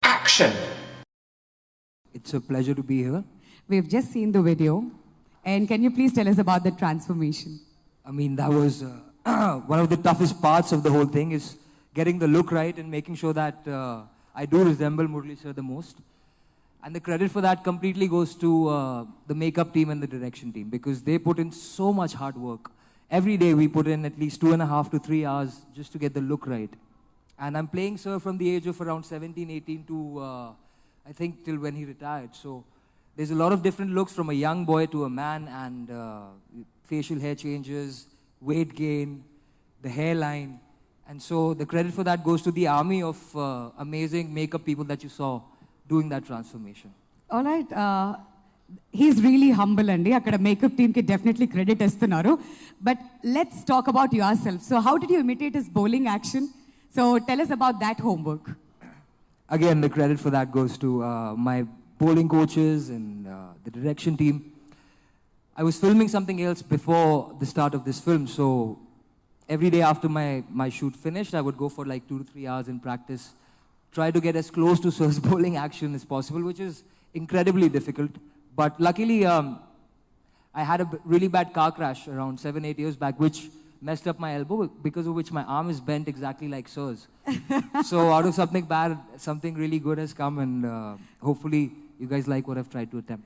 Action! It's a pleasure to be here. We've just seen the video. And can you please tell us about the transformation? I mean, that was one of the toughest parts of the whole thing is getting the look right and making sure that I do resemble Murali sir the most. And the credit for that completely goes to the makeup team and the direction team because they put in so much hard work. Every day we put in at least 2.5 to 3 hours just to get the look right. And I'm playing sir from the age of around 17, 18 to I think till when he retired. So there's a lot of different looks from a young boy to a man and facial hair changes, weight gain, the hairline. And so the credit for that goes to the army of amazing makeup people that you saw doing that transformation. All right. He's really humble, Andy. Akkada makeup team ki definitely credit istunnaru. But let's talk about yourself. So how did you imitate his bowling action? So tell us about that homework. Again, the credit for that goes to my bowling coaches and the direction team. I was filming something else before the start of this film, so every day after my shoot finished, I would go for like 2 to 3 hours in practice, try to get as close to Sir's bowling action as possible, which is incredibly difficult. But luckily, I had a really bad car crash around 7-8 years back, which messed up my elbow, because of which my arm is bent exactly like Sir's. So out of something bad, something really good has come, and hopefully you guys like what I've tried to attempt.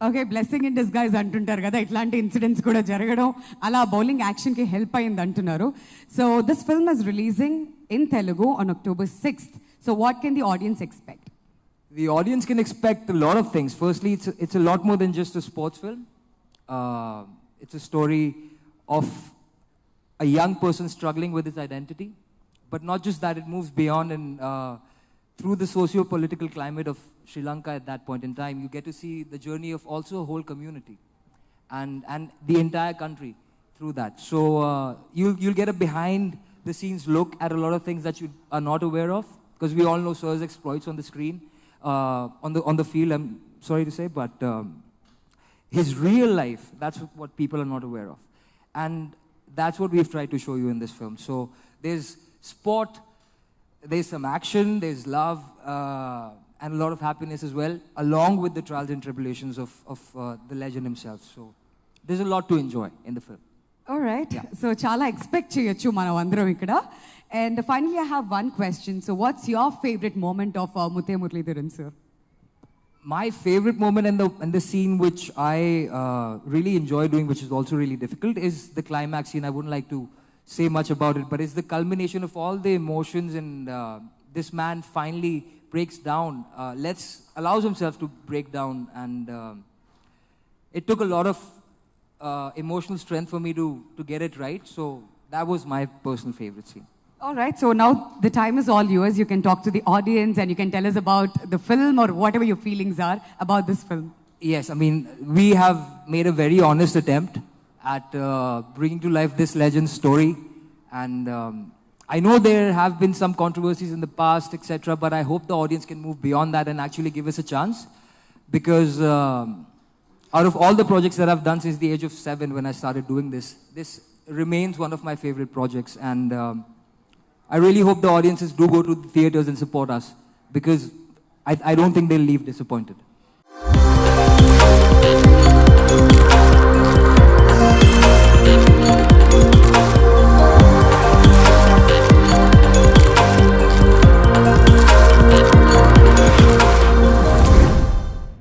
Okay, blessing in disguise antuntaru kada itlanti incidents kuda jaragadam ala bowling action ki help ayindi antunnaru. So this film is releasing in Telugu on October 6th. So what can the audience expect? The audience can expect a lot of things. Firstly, it's a lot more than just a sports film. It's a story of a young person struggling with his identity. But not just that, it moves beyond and through the socio-political climate of Sri Lanka at that point in time, you get to see the journey of also a whole community and the entire country through that. So you'll get a behind-the-scenes look at a lot of things that you are not aware of, because we all know Sir's exploits on the screen, on the field, I'm sorry to say, but his real life, that's what people are not aware of. And that's what we've tried to show you in this film. So there's sport, there's some action, there's love, and a lot of happiness as well, along with the trials and tribulations of the legend himself. So there's a lot to enjoy in the film. All right. Yeah. So chala expect cheyochu manam andaram ikkada. And finally, I have one question. So what's your favorite moment of Muttiah Muralitharan, sir? My favorite moment and the scene which I really enjoy doing, which is also really difficult, is the climax scene. I wouldn't like to say much about it, but it's the culmination of all the emotions, and this man finally breaks down, allows himself to break down, and it took a lot of emotional strength for me to get it right. So that was my personal favorite scene. All right, so now the time is all yours. You can talk to the audience and you can tell us about the film or whatever your feelings are about this film. Yes, I mean, we have made a very honest attempt at bringing to life this legend's story. And I know there have been some controversies in the past, etc., but I hope the audience can move beyond that and actually give us a chance. Because out of all the projects that I've done since the age of 7 when I started doing this, this remains one of my favorite projects. And I really hope the audiences do go to the theaters and support us, because I don't think they'll leave disappointed.